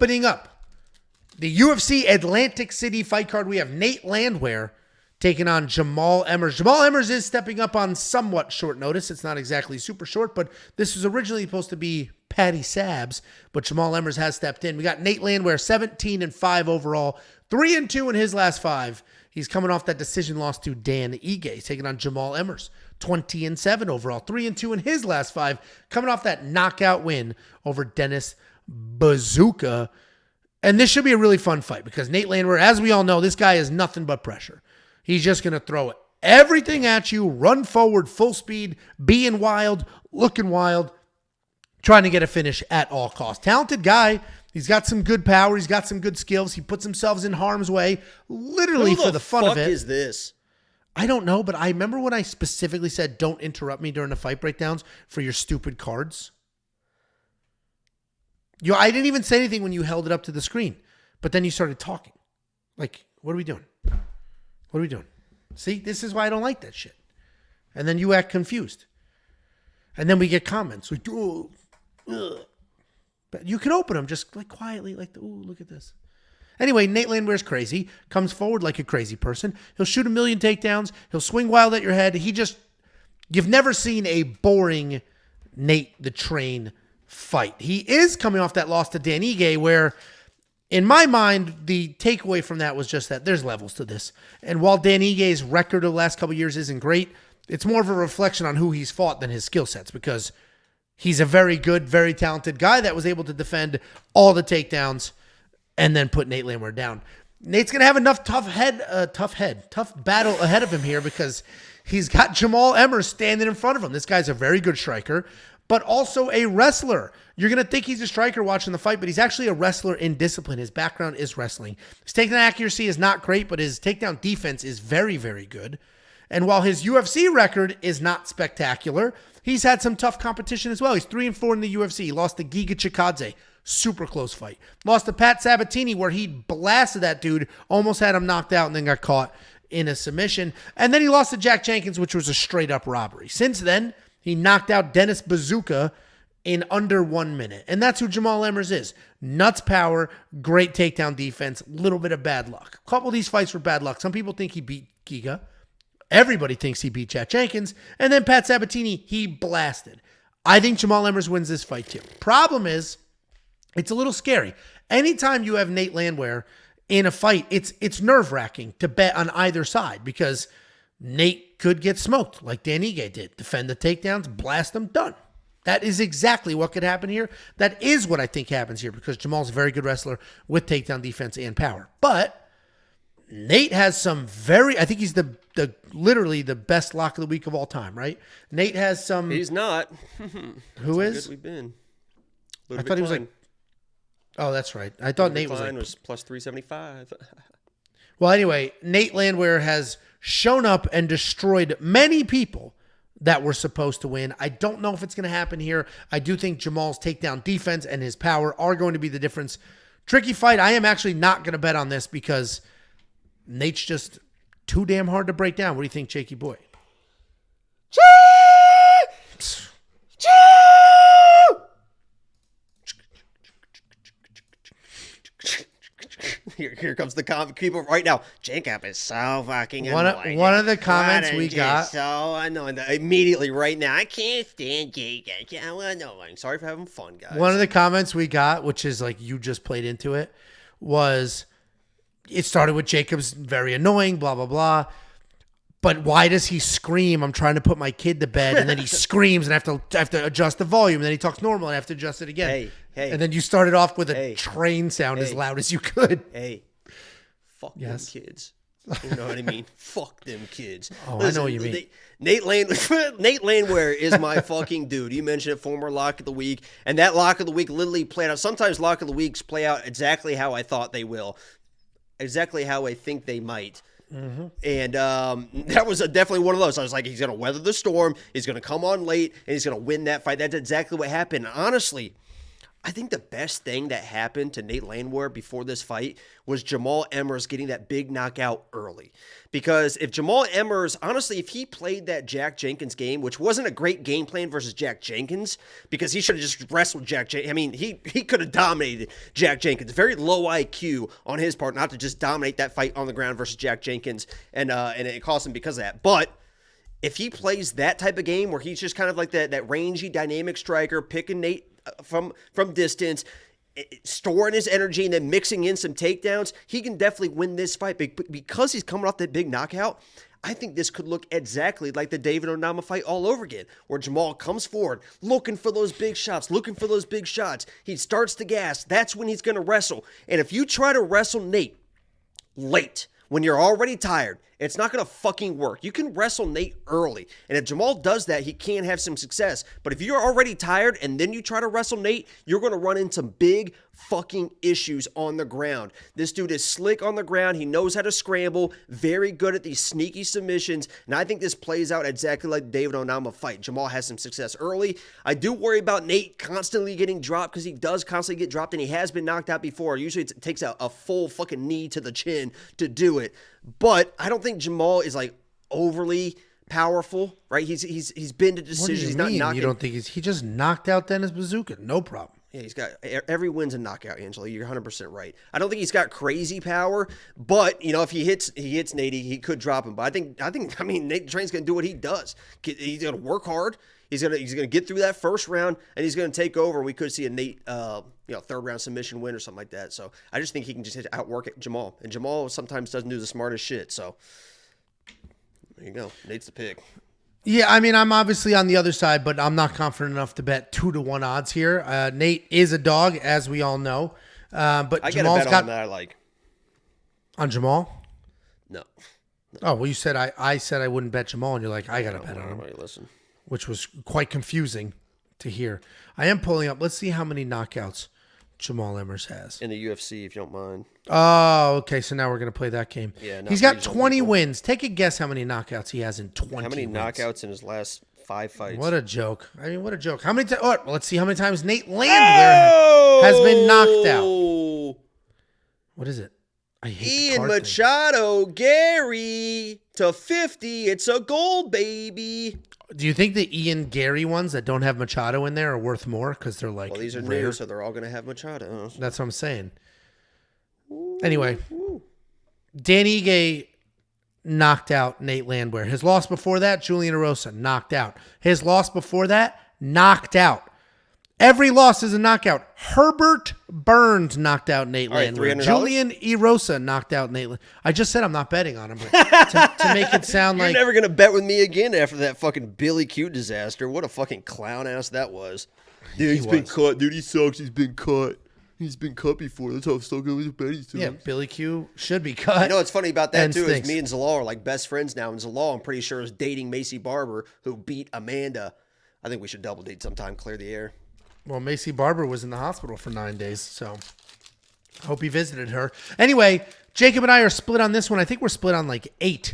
Opening up the UFC Atlantic City fight card, we have Nate Landwehr taking on Jamall Emmers. Jamall Emmers is stepping up on somewhat short notice. It's not exactly super short, but this was originally supposed to be Patty Sabs, but Jamall Emmers has stepped in. We got Nate Landwehr, 17-5 overall, 3-2 in his last 5. He's coming off that decision loss to Dan Ige. He's taking on Jamall Emmers, 20-7 overall, 3-2 in his last 5, coming off that knockout win over Dennis Bazooka. And this should be a really fun fight because Nate Landwehr, as we all know, this guy is nothing but pressure. He's just going to throw everything at you, run forward, full speed, being wild, looking wild, trying to get a finish at all costs. Talented guy. He's got some good power. He's got some good skills. He puts himself in harm's way, literally for the fun of it. Who the fuck is this? I don't know, but I remember when I specifically said, don't interrupt me during the fight breakdowns for your stupid cards. I didn't even say anything when you held it up to the screen, but then you started talking. Like, what are we doing? What are we doing? See, this is why I don't like that shit. And then you act confused. And then we get comments like, oh, ugh. But you can open them just like quietly, like, ooh, look at this. Anyway, Nate Landwehr's crazy, comes forward like a crazy person. He'll shoot a million takedowns. He'll swing wild at your head. You've never seen a boring Nate the Train fight. He is coming off that loss to Dan Ige where, in my mind, the takeaway from that was just that there's levels to this. And while Dan Ige's record of the last couple of years isn't great, it's more of a reflection on who he's fought than his skill sets because he's a very good, very talented guy that was able to defend all the takedowns and then put Nate Landwehr down. Nate's going to have enough tough battle ahead of him here because he's got Jamall Emmers standing in front of him. This guy's a very good striker, but also a wrestler. You're going to think he's a striker watching the fight, but he's actually a wrestler in discipline. His background is wrestling. His takedown accuracy is not great, but his takedown defense is very, very good. And while his UFC record is not spectacular, he's had some tough competition as well. He's 3-4 in the UFC. He lost to Giga Chikadze. Super close fight. Lost to Pat Sabatini where he blasted that dude, almost had him knocked out and then got caught in a submission. And then he lost to Jack Jenkins, which was a straight-up robbery. Since then, he knocked out Dennis Bazooka in under 1 minute. And that's who Jamall Emmers is. Nuts power, great takedown defense, little bit of bad luck. A couple of these fights were bad luck. Some people think he beat Giga. Everybody thinks he beat Jack Jenkins. And then Pat Sabatini, he blasted. I think Jamall Emmers wins this fight too. Problem is, it's a little scary. Anytime you have Nate Landwehr in a fight, it's nerve-wracking to bet on either side because Nate could get smoked like Dan Ige did. Defend the takedowns, blast them, done. That is exactly what could happen here. That is what I think happens here because Jamall's a very good wrestler with takedown defense and power. But Nate has some I think he's the literally the best lock of the week of all time, right? Nate has some. He's not. Who is? How good we've been. I thought he was like. Oh, that's right. I thought Nate was like plus 375. Well, anyway, Nate Landwehr has shown up and destroyed many people that were supposed to win. I don't know if it's going to happen here. I do think Jamall's takedown defense and his power are going to be the difference. Tricky fight. I am actually not going to bet on this because Nate's just too damn hard to break down. What do you think, Jakey boy? Here comes the comment people right now. Jacob is so fucking annoying. One of the comments we got. So annoying. Immediately right now. I can't stand Jacob. So annoying. Sorry for having fun, guys. One of the comments we got, which is like you just played into it, was it started with Jacob's very annoying, blah, blah, blah. But why does he scream? I'm trying to put my kid to bed, and then he screams, and I have to adjust the volume. And then he talks normal, and I have to adjust it again. Hey. And then you started off with a train sound as loud as you could. Hey, fuck them kids. You know what I mean? Fuck them kids. Oh, listen, I know what you mean. Nate Landwehr is my fucking dude. You mentioned it, former lock of the week, and that lock of the week literally played out. Sometimes lock of the weeks play out exactly how I thought they will, exactly how I think they might. Mm-hmm. And that was definitely one of those. I was like, he's going to weather the storm. He's going to come on late, and he's going to win that fight. That's exactly what happened. Honestly, I think the best thing that happened to Nate Landwehr before this fight was Jamall Emmers getting that big knockout early. Because if Jamall Emmers, honestly, if he played that Jack Jenkins game, which wasn't a great game plan versus Jack Jenkins, because he should have just wrestled Jack Jenkins. I mean, he could have dominated Jack Jenkins. Very low IQ on his part not to just dominate that fight on the ground versus Jack Jenkins, and it cost him because of that. But if he plays that type of game where he's just kind of like that rangy, dynamic striker, picking Nate from distance, storing his energy, and then mixing in some takedowns, he can definitely win this fight. Because he's coming off that big knockout, I think this could look exactly like the David Onama fight all over again, where Jamall comes forward, looking for those big shots, He starts to gas. That's when he's going to wrestle. And if you try to wrestle Nate late, when you're already tired, it's not going to fucking work. You can wrestle Nate early. And if Jamall does that, he can have some success. But if you're already tired and then you try to wrestle Nate, you're going to run into big fucking issues on the ground. This dude is slick on the ground. He knows how to scramble. Very good at these sneaky submissions. And I think this plays out exactly like the David Onama fight. Jamall has some success early. I do worry about Nate constantly getting dropped, because he does constantly get dropped, and he has been knocked out before. Usually it takes a full fucking knee to the chin to do it. But I don't think Jamall is like overly powerful, right? He's been to decisions. He's not knocking. You don't think he just knocked out Dennis Bazooka? No problem. Yeah, he's got every win's a knockout, Angela. You're 100% right. I don't think he's got crazy power, but if he hits Nate, he could drop him. But I mean, Nate Train's gonna do what he does. He's gonna work hard. He's gonna get through that first round, and he's gonna take over. We could see a Nate, third round submission win or something like that. So I just think he can just outwork Jamall, and Jamall sometimes doesn't do the smartest shit. So there you go. Nate's the pick. Yeah, I mean, I'm obviously on the other side, but I'm not confident enough to bet 2-1 odds here. Nate is a dog, as we all know. But I get a bet on that I like. On Jamall? No. Oh, well, you said I said I wouldn't bet Jamall, and you're like, I got to bet on him. Listen. Which was quite confusing to hear. I am pulling up. Let's see how many knockouts Jamall Emmers has. In the UFC, if you don't mind. Oh, okay. So now we're going to play that game. Yeah, he's got 20 wins. Take a guess how many knockouts he has in 20 How many wins. knockouts in his last 5 fights? What a joke. I mean, what a joke. How many times? Oh, let's see how many times Nate Landwehr has been knocked out. What is it? I hate Ian Machado, Gary, to 50. It's a gold, baby. Do you think the Ian Gary ones that don't have Machado in there are worth more? Because they're like, well, these are rare. new, so they're all going to have Machado. That's what I'm saying. Anyway, Dan Ige knocked out Nate Landwehr. His loss before that, Julian Erosa, knocked out. His loss before that, knocked out. Every loss is a knockout. Herbert Burns knocked out Nate Landwehr. Julian Erosa knocked out Nate Landwehr. I just said I'm not betting on him, but to make it sound You're like... You're never going to bet with me again after that fucking Billy Q disaster. What a fucking clown ass that was. Dude, he's been cut. Dude, he sucks. He's been cut. He's been cut before. That's how I'm still going to bet. Yeah, Billy Q should be cut. You know what's funny about that, too, is me and Zalal are like best friends now, and Zalal, I'm pretty sure, is dating Macy Barber, who beat Amanda. I think we should double date sometime, clear the air. Well, Macy Barber was in the hospital for 9 days, so I hope he visited her. Anyway, Jacob and I are split on this one. I think we're split on like 8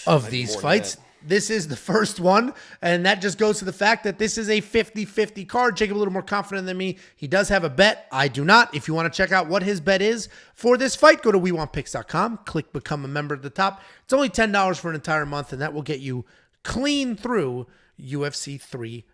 of these fights. This is the first one, and that just goes to the fact that this is a 50-50 card. Jacob a little more confident than me. He does have a bet. I do not. If you want to check out what his bet is for this fight, go to WeWantPicks.com. Click Become a Member at the top. It's only $10 for an entire month, and that will get you clean through UFC 300.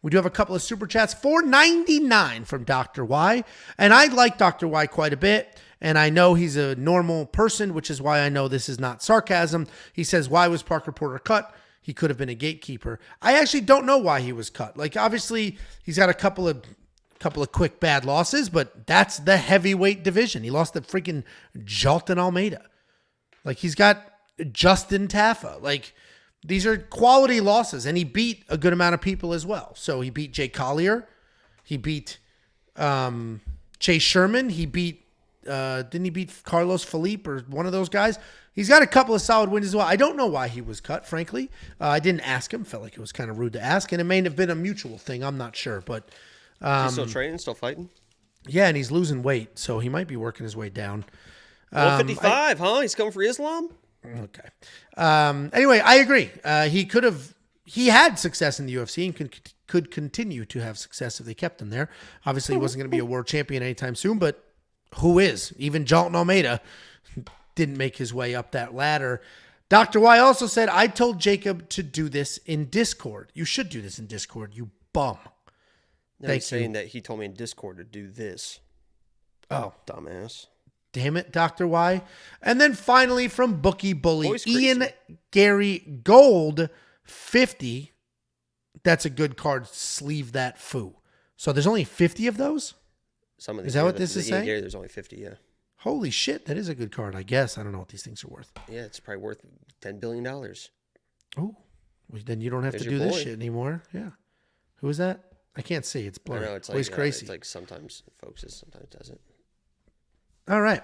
We do have a couple of super chats. $4.99 from Dr. Y. And I like Dr. Y quite a bit. And I know he's a normal person, which is why I know this is not sarcasm. He says, why was Parker Porter cut? He could have been a gatekeeper. I actually don't know why he was cut. Like, obviously, he's got a couple of quick bad losses, but that's the heavyweight division. He lost to freaking Jalton Almeida. Like, he's got Justin Taffa. Like, these are quality losses, and he beat a good amount of people as well. So he beat Jay Collier. He beat Chase Sherman. He beat, didn't he beat Carlos Felipe or one of those guys? He's got a couple of solid wins as well. I don't know why he was cut, frankly. I didn't ask him. Felt like it was kind of rude to ask, and it may have been a mutual thing. I'm not sure, but he's still training, still fighting? Yeah, and he's losing weight, so he might be working his way down. 155, huh? He's coming for Islam? Okay. Anyway, I agree. He could have he had success in the UFC and could continue to have success if they kept him there. Obviously, he wasn't going to be a world champion anytime soon, but who is? Even Jalton Almeida didn't make his way up that ladder. Dr. Y also said, I told Jacob to do this in Discord. You should do this in Discord, you bum. No, he's saying that he told me in Discord to do this. Oh. Dumbass. Damn it, Dr. Y. And then finally from Bookie Bully, Ian Gary Gold 50. That's a good card. Sleeve that foo. So there's only 50 of those? Some of is that what this is saying? Gary, there's only 50, yeah. Holy shit, that is a good card, I guess. I don't know what these things are worth. Yeah, it's probably worth $10 billion. Oh, well, then you don't have to do this shit anymore. Yeah. Who is that? I can't see. It's blurry. It's like, crazy. It's like sometimes it focuses, sometimes it doesn't. All right.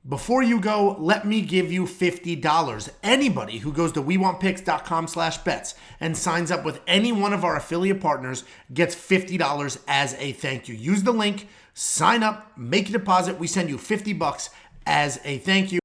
Before you go, let me give you $50. Anybody who goes to wewantpicks.com/bets and signs up with any one of our affiliate partners gets $50 as a thank you. Use the link, sign up, make a deposit. We send you $50 as a thank you.